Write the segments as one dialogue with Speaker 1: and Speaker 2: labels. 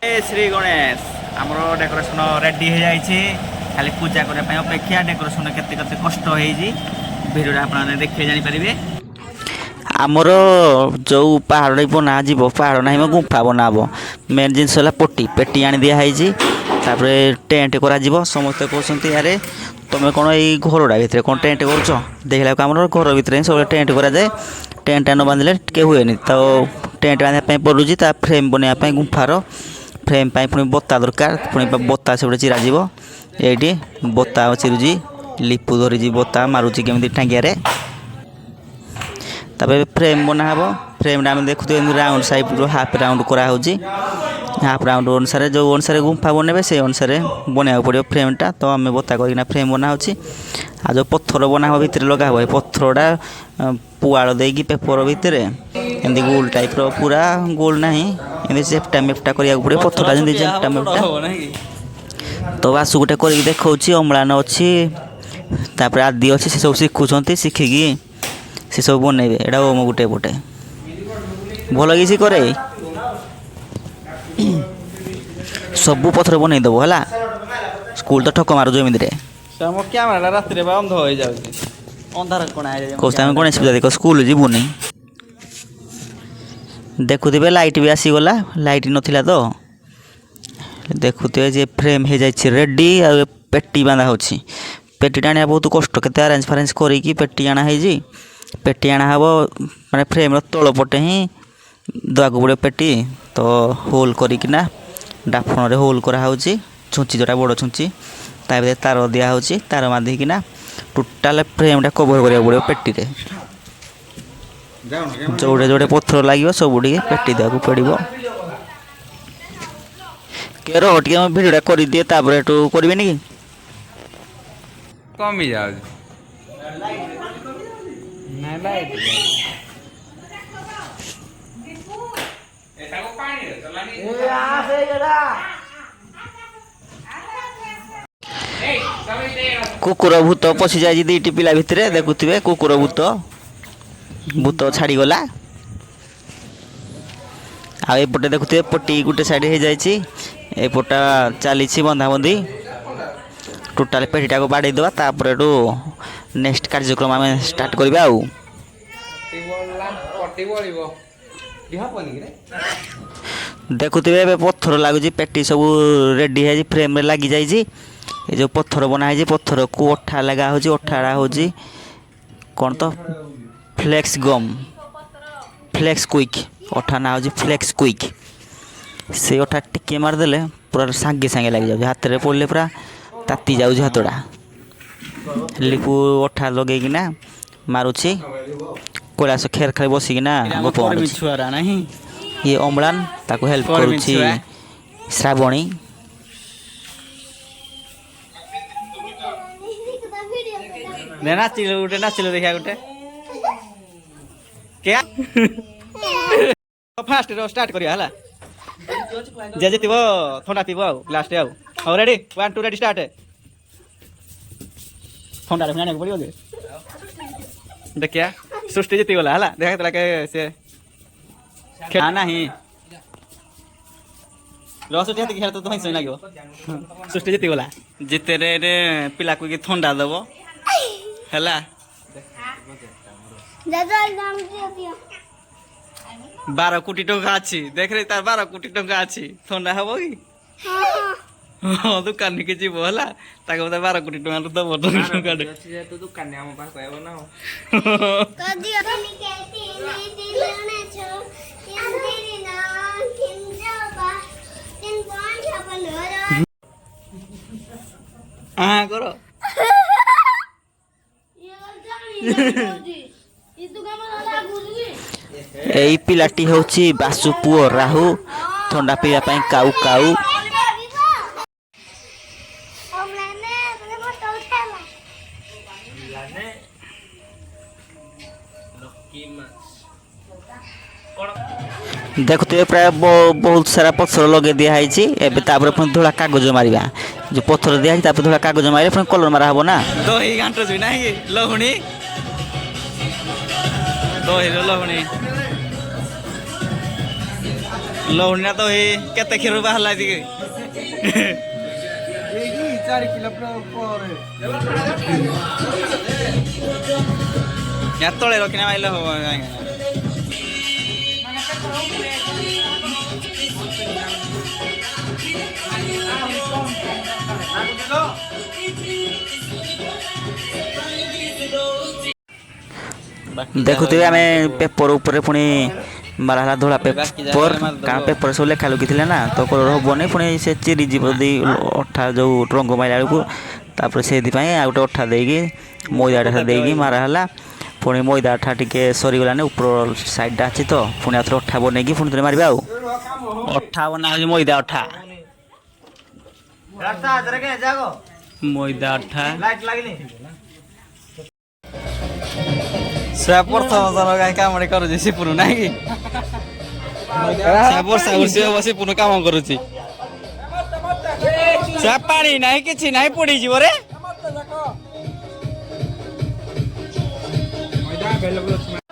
Speaker 1: श्री गणेश आमर decoration ready हो जाए खाली पूजा करने अपेक्षा डेकोरेशन केते केते कष्ट हो भिडियो आप देखिए जानीपारे आमर जो पहाड़ बना पहाड़ ना गुंफा बनाब मेन जिनस पट्टी पेटी आनी दिखाई तापर टेंट करा समस्ते कहते यारे तुम कौन ये घरटा भितर कौन टेंट कर देखला आम घर भितर सब टेंट कराए टेंट न बांधे टे हुए तो टेंट बांधा पड़ूँ फ्रेम बनवाई गुंफार फ्रेम पुणी बता दरकार पुणी बता से चिरा ये बता चिरुची लिपु धरी बता मारुची केमी टांगिया तापर फ्रेम बनाब फ्रेम आम देखुए राउंड साइड हाफ राउंड कराऊँगी हाफ राउंड अनुसार जो अनुसार गुंफा बनबे से अनुसार बनवा पड़ो फ्रेमटा तो आम बता करना फ्रेम बनाऊँगी आ जो पत्थर बना भितर लगा हुआ पत्थरटा पुआल देकी पेपर भितर एमती गोल टाइप पूरा गोल ना एमती चेप्टा मेप्टा करा पड़े पत्थरटा जमी चेप्टा मेप्टा तो बासु गोटे कर देखा अम्लान अच्छी तापर आदि अच्छी से सब शिखुंट शिखिकी से सब बनइबे एटा ओम गोटे पटे भल किसी करे सबू पथर बनईदेव है स्कूल तो ठक मार जमीन
Speaker 2: कैमरा रात अंध हो जाए अंधार
Speaker 1: कौन गणेश पूजा देख स्कूल जीवनी देखुवे लाइट भी आसीगला लाइट नथिला तो देखुवे जे फ्रेम हो जाए रेडी आ पेटी बांधा हो पेटी टाणिया बहुत कष्ट के आरेंज फारेंज करी पेटी आना है पेटी आना हम माने फ्रेम तल पटे ही दवाक पड़े पेटी तो होल करिकिना डाफण होल कराऊँ छुंची जोटा बड़ छुंची तार तार दिखाई तार बांधिकिना टोटाल फ्रेमटा कवर करा पड़ो पेटी जोड़े जोड़े पत्थर लगे सब पेटी देवा पड़ो के रे भिडियोटा कर दिए करें कि
Speaker 2: कमी जाओ
Speaker 1: कुकुर भूत पशि जाए दीटी पिला भितर देखुवे कुकुर भूत भूत छाड़गला आपटे देखुवे पट्टी गोटे साइड हो जापटा चली बंधाबंधी टोटाल पेटीटा को बाड़ेदेवा तापर नेक्स्ट कार्यक्रम आम स्टार्ट करवा देखुवे पत्थर लगुच पेटी सब रेडी है फ्रेम लगी जाए जो पत्थर बनाई पत्थर को अठा लगा हो अठाड़ा हो कौन तो फ्लेक्स गम फ्लेक्स क्विक अठा ना हो फ्लेक्स क्विक से अठा टिके मारदेले पूरा सांगे सांगे लग जाए हाथ में पड़े पूरा ताती जाऊँ हाथटा लिपु अठा लगेकिना मारुची कैलाश खेर खाली बसिकिना ये अम्लान ताको हेल्प करुची श्रावणी
Speaker 2: नाचिल गोटे नाचिल देखा गोटे क्या फास्ट स्टार्ट करिया हला जे जितबो थंडा पीबो लास्ट आउ रेडी 1 2 रेडी स्टार्ट थंडा रे आने पड़ियो जे देखिया सृष्टि जीती गला हला देखा तला के से खाना ही रस टेत खेल तो सही लागो सृष्टि जीती गला जीते रे पिला को थंडा दबो हला दादा 12 कोटी टका अच्छी देख रही तार 12 कोटी टका अच्छी थंडा हम कि हाँ दुकान के जीव है ताको 12 कोटी टका दब तो दुकान आम पास कहब ना हाँ करो
Speaker 1: यही पिलाटी हूँ बासु पुओ राहु थंडा पीवा काऊ काऊ देखुए प्राय बहुत सारा पत्थर लगे दिखाई एवं पुणी धोला कागज मारिबा जो पत्थर दिखाई धोला कागज मारे पुणी कलर मारा हम ना
Speaker 2: दही घाट ना लहुणी दही लहुणी ଲହୁଣିଆ ତ ହେଇ କେତେ କ୍ଷୀର ବାହାରିଲା ଟିକେ
Speaker 3: 4 କିଲୋ ପରେ
Speaker 2: ତଳେ ରଖିନା ମାଇଲେ ହବ
Speaker 1: ଦେଖୁଥିବେ ଆମେ ପେପର ଉପରେ ପୁଣି ମାରା ଧଳା ପେପର କାରଣ ପେପର ସବୁ ଲେଖା ଲୁକିଥିଲେ ନା ତ କଲର ହବନି ପୁଣି ସେ ଚିରିଯିବ ଯଦି ଅଠା ଯେଉଁ ରଙ୍ଗ ମାରିଲା ବେଳକୁ ତାପରେ ସେଇଥିପାଇଁ ଆଉ ଗୋଟେ ଅଠା ଦେଇକି ମଇଦା ଅଠା ଦେଇକି ମାରା ହେଲା ପୁଣି ମଇଦା ଅଠା ଟିକେ ସରିଗଲାନି ଉପର ସାଇଡ଼ଟା ଅଛି ତ ପୁଣି ଆଉ ଥରେ ଅଠା ବନେଇକି ପୁଣି ଥରେ ମାରିବା ଆଉ ଅଠା ବନା ହେଉଛି ମଇଦା ଅଠା ମଇଦା ଅଠା
Speaker 2: ସେ ପ୍ରଥମ ଥର କାହିଁ କାମଟେ କରୁଛି ସିପୁନୁ ନାଇଁ କି ସେ ବର୍ଷା ବର୍ଷି ହବ ସିପୁନୁ କାମ କରୁଛି ସେ ପାଣି ନାହିଁ କିଛି ନାହିଁ ପଡିଯିବ ରେ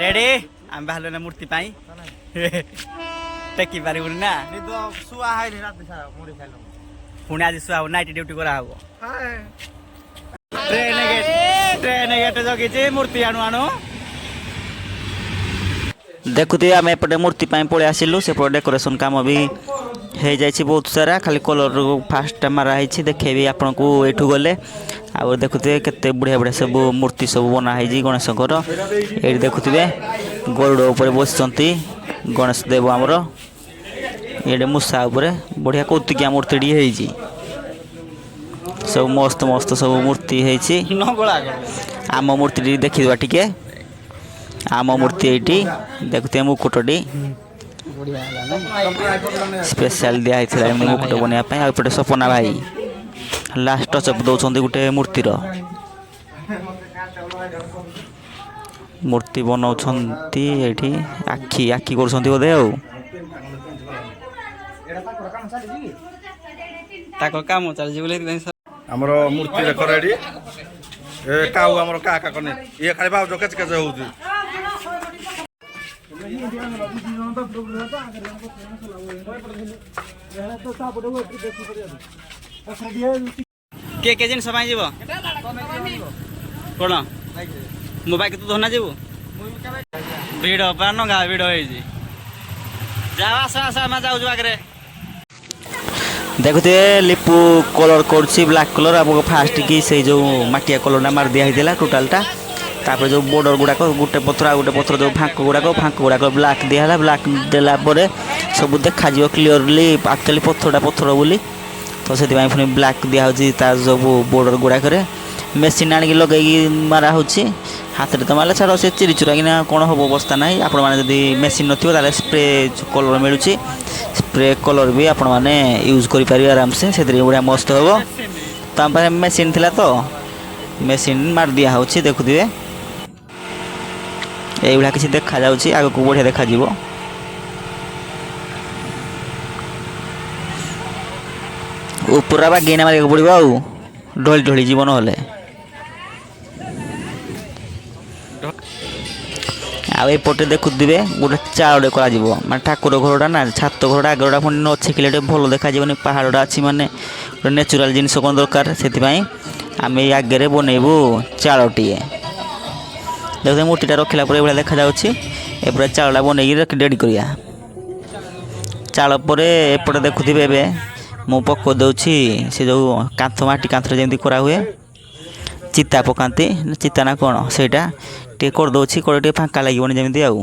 Speaker 2: ରେଡି ଆମେ ବାହାରିଲୁ ନା ମୂର୍ତ୍ତି ପାଇଁ ଟେକି ପାରିବୁନି ନା ପୁଣି ଆଜି ଶୁଆ ହବ ନାଇଟ୍ ଡ୍ୟୁଟି କରାହବ ଟ୍ରେନ ଗେଟ୍ ଜଗିଛି ମୂର୍ତ୍ତି ଆଣୁ ଆଣୁ
Speaker 1: ଦେଖୁଥିବେ ଆମେ ଏପଟେ ମୂର୍ତ୍ତି ପାଇଁ ପଳେଇ ଆସିଲୁ ସେପଟେ ଡେକୋରେସନ୍ କାମ ବି ହେଇଯାଇଛି ବହୁତ ସାରା ଖାଲି କଲର୍ ଫାଷ୍ଟଟା ମାରା ହେଇଛି ଦେଖେଇବି ଆପଣଙ୍କୁ ଏଇଠୁ ଗଲେ ଆଉ ଦେଖୁଥିବେ କେତେ ବଢ଼ିଆ ବଢ଼ିଆ ସବୁ ମୂର୍ତ୍ତି ସବୁ ବନା ହେଇଛି ଗଣେଶଙ୍କର ଏଇଠି ଦେଖୁଥିବେ ଗରୁଡ଼ ଉପରେ ବସିଛନ୍ତି ଗଣେଶ ଦେବ ଆମର ଏଇଠି ମୂଷା ଉପରେ ବଢ଼ିଆ କୌତୁକିଆ ମୂର୍ତ୍ତିଟିଏ ହେଇଛି ସବୁ ମସ୍ତ ମସ୍ତ ସବୁ ମୂର୍ତ୍ତି ହେଇଛି ଆମ ମୂର୍ତ୍ତିଟି ଦେଖିଦେବା ଟିକେ ଆମ ମୂର୍ତ୍ତି ଏଇଠି ଦେଖୁଥିବେ ମୁକୁଟଟି ସ୍ପେଶାଲ ଦିଆ ହେଇଥିଲା ଏମିତି ମୁକୁଟ ବନେଇବା ପାଇଁ ଆଉ ଏପଟେ ସପନା ଭାଇ ଲାଷ୍ଟ ଟଚ୍ ଦେଉଛନ୍ତି ଗୋଟେ ମୂର୍ତ୍ତିର ମୂର୍ତ୍ତି ବନାଉଛନ୍ତି ଏଇଠି ଆଖି ଆଖି କରୁଛନ୍ତି ବୋଧେ ଆଉ
Speaker 2: ତାଙ୍କ କାମ ଚାଲିଛି ବୋଲି
Speaker 4: ଆମର ମୂର୍ତ୍ତି ଦେଖ ରେଡି ଏ କାଉ ଆମର କା କା କନେ ଇଏ ଖାଲି ଭାଉଜ କେଚ କେଚ ହଉଛି
Speaker 2: କିଏ ଜିନିଷ ପାଇଁ ଯିବ କ'ଣ ମୋ ବାଇକ୍ ତୁ ଧନା ଯିବୁ ଭିଡ଼ ପା ନଙ୍ଗା ଭିଡ଼ ହେଇଛି ଯାଅ ଆସ ଆସ ଆମେ ଯାଉଛୁ ଆଗରେ
Speaker 1: ଦେଖୁଥିବେ ଲିପୁ କଲର୍ କରୁଛି ବ୍ଲାକ୍ କଲର୍ ଆମକୁ ଫାଷ୍ଟ କି ସେଇ ଯେଉଁ ମାଟିଆ କଲର୍ଟା ମାରି ଦିଆ ହେଇଥିଲା ଟୋଟାଲଟା ତାପରେ ଯେଉଁ ବୋର୍ଡର ଗୁଡ଼ାକ ଗୋଟେ ପଥର ଆଉ ଗୋଟେ ପଥର ଯେଉଁ ଫାଙ୍କ ଗୁଡ଼ାକ ବ୍ଲାକ୍ ଦିଆହେଲା ବ୍ଲାକ୍ ଦେଲା ପରେ ସବୁ ଦେଖାଯିବ କ୍ଲିଅରଲି ଆକ୍ଚୁଆଲି ପଥରଟା ପଥର ବୋଲି ତ ସେଥିପାଇଁ ପୁଣି ବ୍ଲାକ୍ ଦିଆହେଉଛି ତା ସବୁ ବୋର୍ଡର ଗୁଡ଼ାକରେ ମେସିନ୍ ଆଣିକି ଲଗେଇକି ମାରା ହେଉଛି ହାତରେ ତ ମାରିଲେ ଛାଡ଼ ସେ ଚିରି ଚୁରାକିନା କ'ଣ ହେବ ଅବସ୍ଥା ନାହିଁ ଆପଣମାନେ ଯଦି ମେସିନ୍ ନଥିବ ତାହେଲେ ସ୍ପ୍ରେ କଲର୍ ମିଳୁଛି ସ୍ପ୍ରେ କଲର୍ ବି ଆପଣମାନେ ୟୁଜ୍ କରିପାରିବେ ଆରାମସେ ସେଥିରେ ବଢ଼ିଆ ମସ୍ତ ହେବ ତ ଆମ ପାଖରେ ମେସିନ୍ ଥିଲା ତ ମେସିନ୍ ମାରି ଦିଆହେଉଛି ଦେଖୁଥିବେ এইভଳିଆ କିଛି ଦେଖାଯାଉଛି ଆଗକୁ ବଢ଼ିଆ ଦେଖାଯିବ ଉପର ବାଗେଇନା ମାରିବାକୁ ପଡ଼ିବ ଆଉ ଢଳି ଢଳି ଯିବ ନହେଲେ ଆଉ ଏପଟେ ଦେଖୁଥିବେ ଗୋଟେ ଚାଳଟେ କରାଯିବ ମାନେ ଠାକୁର ଘରଟା ନା ଛାତ ଘରଟା ଆଗରଟା ପୁଣି ନ ଛେକିଲେ ଟିକେ ଭଲ ଦେଖାଯିବନି ପାହାଡ଼ଟା ଅଛି ମାନେ ଗୋଟେ ନ୍ୟାଚୁରାଲ୍ ଜିନିଷ କ'ଣ ଦରକାର ସେଥିପାଇଁ ଆମେ ଏଇ ଆଗରେ ବନେଇବୁ ଚାଳଟିଏ ଦେଖୁଥିବେ ମୂର୍ତ୍ତିଟା ରଖିଲା ପରେ ଏଇଭଳିଆ ଦେଖାଯାଉଛି ଏପଟେ ଚାଳଟା ବନେଇକି ରେଡ଼ି କରିବା ଚାଳ ପରେ ଏପଟେ ଦେଖୁଥିବେ ଏବେ ମୁଁ ପକାଇ ଦେଉଛି ସେ ଯେଉଁ କାନ୍ଥ ମାଟି କାନ୍ଥରେ ଯେମିତି କରାହୁଏ ଚିତା ପକାନ୍ତି ଚିତା ନା କ'ଣ ସେଇଟା ଟିକେ କରିଦେଉଛି କଡ଼େ ଟିକେ ଫାଙ୍କା ଲାଗିବନି ଯେମିତି ଆଉ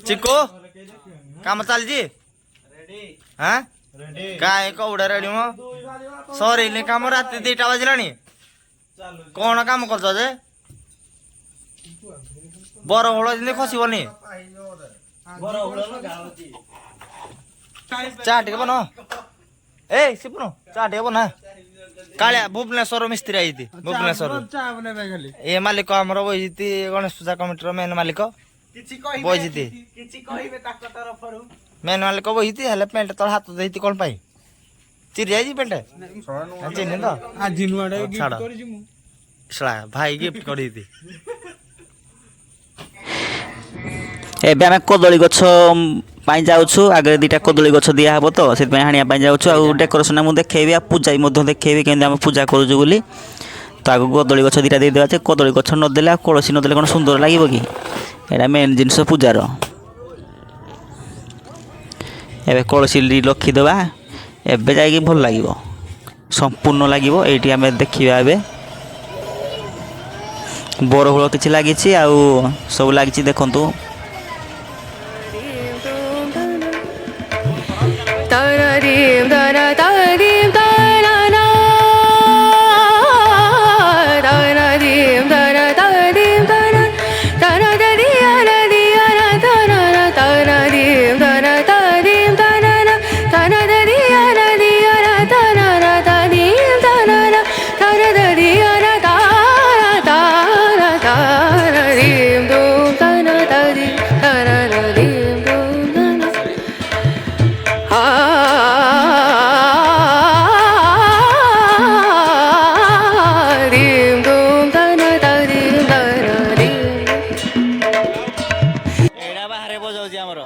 Speaker 3: ଚିକୁ କାମ ଚାଲିଛି ହାଁ କାଇଁ କଉଟା ରେଡି ମ ସରିନି କାମ ରାତି 2ଟା ବାଜିଲାଣି କ'ଣ କାମ କରୁଛ ଯେ ବର ହୋଳ ଯେମିତି ଖସିବନି ଚା ଟିକେ ବନ ଏ ସିପୁନ ଚା ଟିକେ ବନା କାଳିଆ ଭୁବନେଶ୍ୱର ମିସ୍ତ୍ରୀ ଆଇତି ଭୁବନେଶ୍ୱର ଏ ମାଲିକ ଆମର ବଇଜିତି ଗଣେଶ ପୂଜା କମିଟିର ମେନ୍ ମାଲିକ ବଇଜିତି ମେନ୍ ମାଲିକ ବଇଜିତି ହେଲେ ପେଣ୍ଟ ତଳ ହାତ ଦେଇତି କ'ଣ ପାଇଁ ଚିରି ଯାଇଛି ପେଣ୍ଟ ଚିହ୍ନି ତ ଛାଡ଼ ଶଳା ଭାଇ ଗିଫ୍ଟ କରିଛି
Speaker 1: ଏବେ ଆମେ କଦଳୀ ଗଛ ପାଇଁ ଯାଉଛୁ। ଆଗରେ ଦୁଇଟା କଦଳୀ ଗଛ ଦିଆହେବ ତ ସେଥିପାଇଁ ହାଣିବା ପାଇଁ ଯାଉଛୁ। ଆଉ ଡେକୋରେସନ୍ ମୁଁ ଦେଖେଇବି, ଆଉ ପୂଜା ବି ମଧ୍ୟ ଦେଖେଇବି କେମିତି ଆମେ ପୂଜା କରୁଛୁ ବୋଲି। ତ ଆଗକୁ କଦଳୀ ଗଛ ଦୁଇଟା ଦେଇଦେବା ଯେ କଦଳୀ ଗଛ ନଦେଲେ ଆଉ କଳସୀ ନଦେଲେ କ'ଣ ସୁନ୍ଦର ଲାଗିବ କି? ଏଇଟା ମେନ୍ ଜିନିଷ ପୂଜାର। ଏବେ କଳସୀ ରଖିଦେବା, ଏବେ ଯାଇକି ଭଲ ଲାଗିବ, ସମ୍ପୂର୍ଣ୍ଣ ଲାଗିବ। ଏଇଠି ଆମେ ଦେଖିବା ଏବେ ବରହୁଳ କିଛି ଲାଗିଛି, ଆଉ ସବୁ ଲାଗିଛି ଦେଖନ୍ତୁ। ଏଇଟା ବାହାରେ ବଜାଉଛି ଆମର।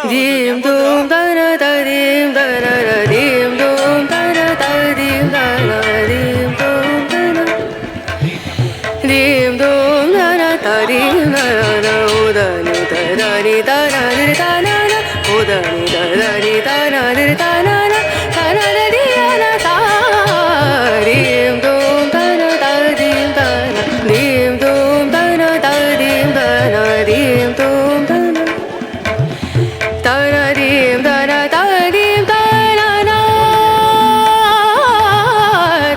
Speaker 5: Dim dum da da da dim da da da dim dum da da da dim da da dim dum da da dim dum da da da dim da da da o da ni da da ni da da ni da na na o da ni da da ni da na ni da na na da na da di na da dim dum da da da dim da na dim dum da da da dim da na dim dum da na dim da na da dim da na na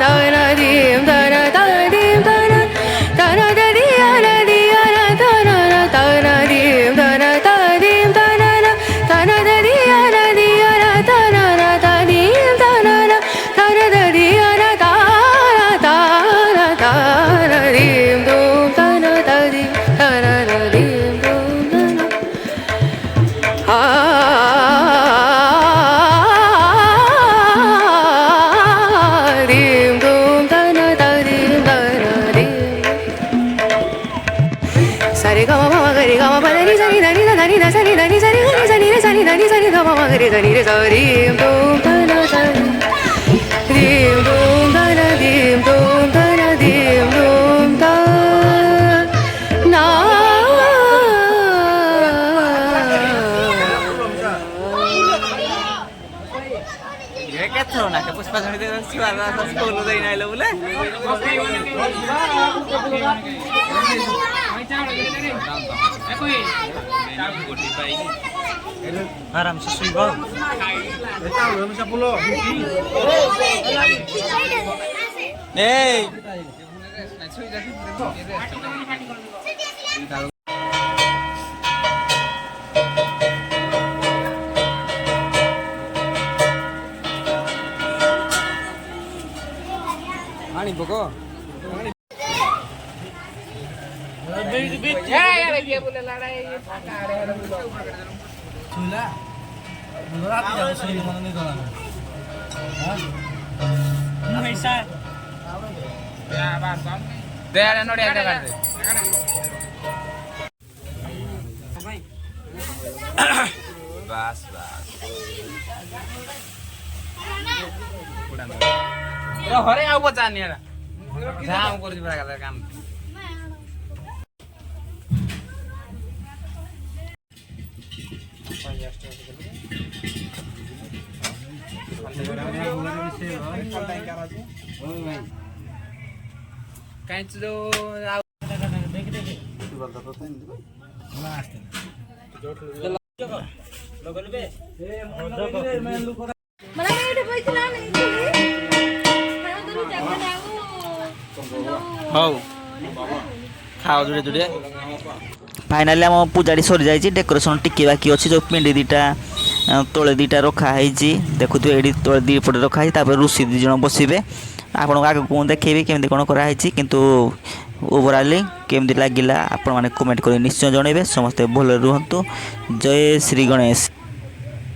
Speaker 5: da na dim da na da dim da na da na da di na da na na da na dim da na da dim da na na da na da di na da na na da dim da na na da na da di na da da da da dim dum da na da di da na da dim dum da na dim dum da na da dim da na dim sare ga ma ga ri ga ma pa ni sa ni da ni da ni da sa ni da ni sa ni ga ni sa ni re sa ni da ni sa ni da ma ga ri da ni re sa dim dum da na da dim dum da na dim dum da na dim dum da na
Speaker 1: କେଥର ନା ପୁଷ୍ପାଞ୍ଜଳି ଛୁଆ school ଦେଇନା ଆଇଲ ବୋଲେ ଆରାମସେ ଶୋଇବ। ଏଇ
Speaker 2: ପାଣି ପକ ବାସ୍ ବାସ୍ ହରେ ଆଉ ପଚାରନି ଏରା ଯାହା କରୁଛି ପୁରା କଥା କାମ କାଇଁ ଆଉ
Speaker 1: ହଉ ଖାଅ ଜୁଡେ ଜୁଡେ फाइनाली आम पूजाटी सरी जाइए डेकोरेशन टिके बाकी अच्छी जो पिंडी दुटा तले दुटा रखाई देखुए ये तले दुपटे रखाई ऋषि 2 जन बसवे आपको आगे देखी केमी कौन कराई किंतु ओवराली केमती लगिला आपण मैंने कमेंट कर निश्चय जनइबे समस्ते भल रुहतु जय श्री गणेश।